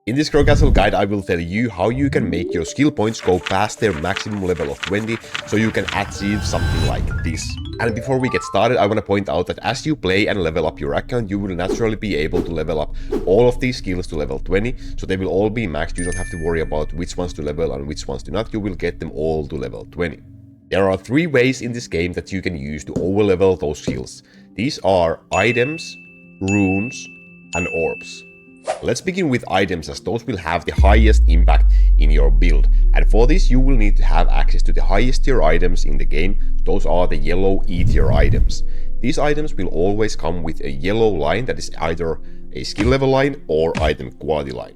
In this Grow Castle guide, I will tell you how you can make your skill points go past their maximum level of 20, so you can achieve something like this. And before we get started, I want to point out that as you play and level up your account, you will naturally be able to level up all of these skills to level 20, so they will all be maxed. You don't have to worry about which ones to level and which ones to not. You will get them all to level 20. There are 3 ways in this game that you can use to overlevel those skills. These are items, runes, and orbs. Let's begin with items, as those will have the highest impact in your build. And for this you will need to have access to the highest tier items in the game. Those are the yellow E tier items. These items will always come with a yellow line that is either a skill level line or item quality line.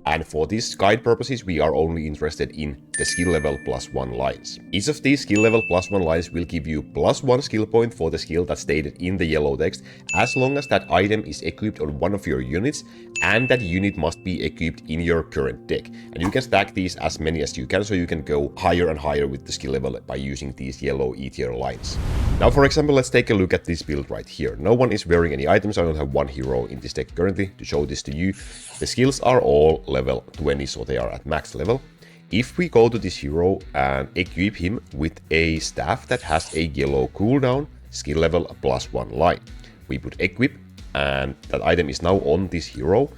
And for these guide purposes, we are only interested in the skill level +1 lines. Each of these skill level +1 lines will give you +1 skill point for the skill that's stated in the yellow text, as long as that item is equipped on one of your units, and that unit must be equipped in your current deck. And you can stack these as many as you can, so you can go higher and higher with the skill level by using these yellow E tier lines. Now, for example, let's take a look at this build right here. No one is wearing any items. I don't have one hero in this deck currently to show this to you. The skills are all level 20, so they are at max level. If we go to this hero and equip him with a staff that has a yellow cooldown skill level +1 line, we put equip, and that item is now on this hero.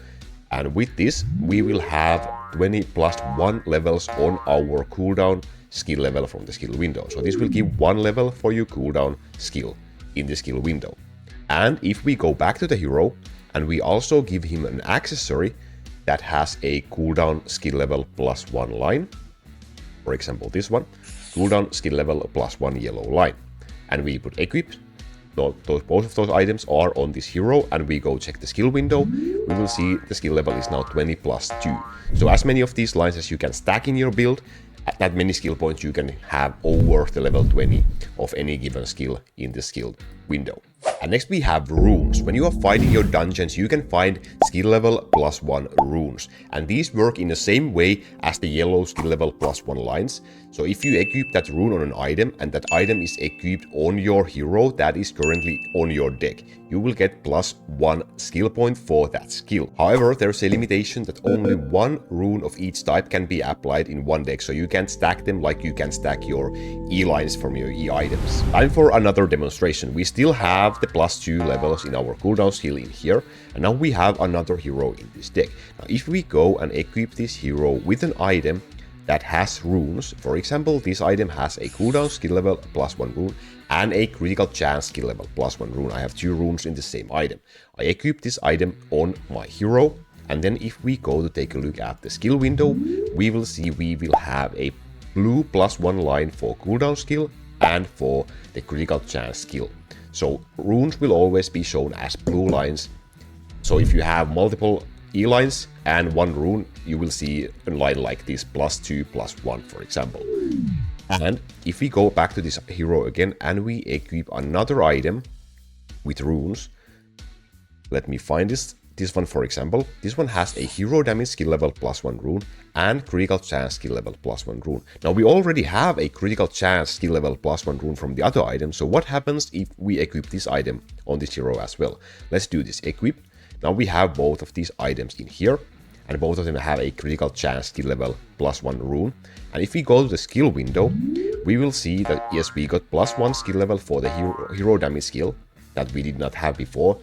And with this, we will have 20 +1 levels on our cooldown skill level from the skill window. So this will give 1 level for your cooldown skill in the skill window. And if we go back to the hero and we also give him an accessory that has a cooldown skill level +1 line, for example this one, cooldown skill level +1 yellow line, and we put equip, both of those items are on this hero, and we go check the skill window, we will see the skill level is now 20 +2. So as many of these lines as you can stack in your build, at that many skill points you can have over the level 20 of any given skill in the skill window. And next we have runes. When you are fighting your dungeons, you can find skill level +1 runes. And these work in the same way as the yellow skill level +1 lines. So if you equip that rune on an item and that item is equipped on your hero that is currently on your deck, you will get +1 skill point for that skill. However, there's a limitation that only 1 rune of each type can be applied in one deck, so you can't stack them like you can stack your E lines from your E items. Time for another demonstration. We still have the +2 levels in our cooldown skill in here, and now we have another hero in this deck. Now if we go and equip this hero with an item that has runes, for example this item has a cooldown skill level +1 rune and a critical chance skill level +1 rune. I have 2 runes in the same item. I equip this item on my hero, and then if we go to take a look at the skill window, we will see we will have a blue +1 line for cooldown skill and for the critical chance skill. So runes will always be shown as blue lines. So if you have multiple E lines and 1 rune, you will see a line like this, +2 +1, for example. And if we go back to this hero again and we equip another item with runes, let me find this one, for example. This one has a hero damage skill level +1 rune and critical chance skill level +1 rune. Now we already have a critical chance skill level +1 rune from the other item, so what happens if we equip this item on this hero as well? Let's do this, equip. Now we have both of these items in here, and both of them have a critical chance skill level +1 rune. And if we go to the skill window, we will see that yes, we got +1 skill level for the hero damage skill that we did not have before.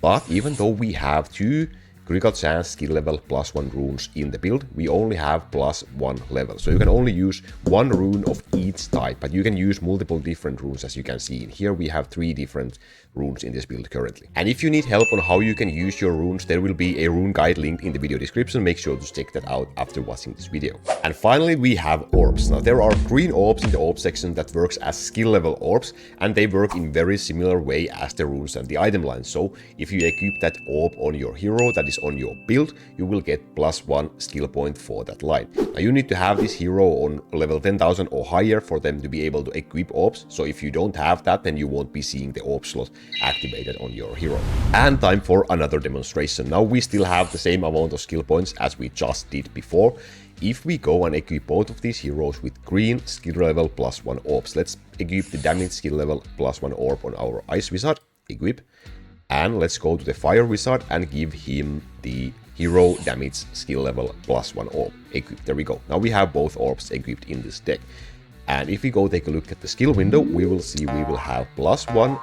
But even though we have 2 critical chance skill level +1 runes in the build, we only have +1 level. So you can only use 1 rune of each type, but you can use multiple different runes. As you can see in here, we have 3 different runes in this build currently. And if you need help on how you can use your runes, there will be a rune guide linked in the video description. Make sure to check that out after watching this video. And finally, we have orbs. Now there are green orbs in the orb section that works as skill level orbs, and they work in very similar way as the runes and the item line. So if you equip that orb on your hero that is on your build, you will get +1 skill point for that line. Now you need to have this hero on level 10,000 or higher for them to be able to equip orbs. So if you don't have that, then you won't be seeing the orb slot activated on your hero. And time for another demonstration. Now we still have the same amount of skill points as we just did before. If we go and equip both of these heroes with green skill level +1 orbs, let's equip the damage skill level +1 orb on our ice wizard, equip, and let's go to the fire wizard and give him the hero damage skill level +1 orb equipped. There we go. Now we have both orbs equipped in this deck. And if we go take a look at the skill window, we will see we will have +1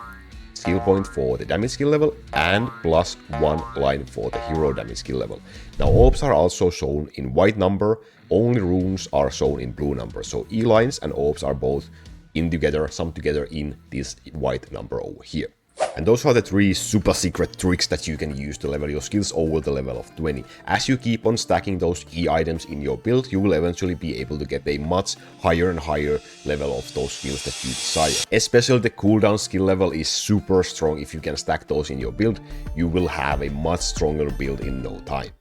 skill point for the damage skill level and +1 line for the hero damage skill level. Now orbs are also shown in white number, only runes are shown in blue number. So E lines and orbs are both in together, summed together in this white number over here. And those are the 3 super secret tricks that you can use to level your skills over the level of 20. As you keep on stacking those key items in your build, you will eventually be able to get a much higher and higher level of those skills that you desire. Especially the cooldown skill level is super strong. If you can stack those in your build, you will have a much stronger build in no time.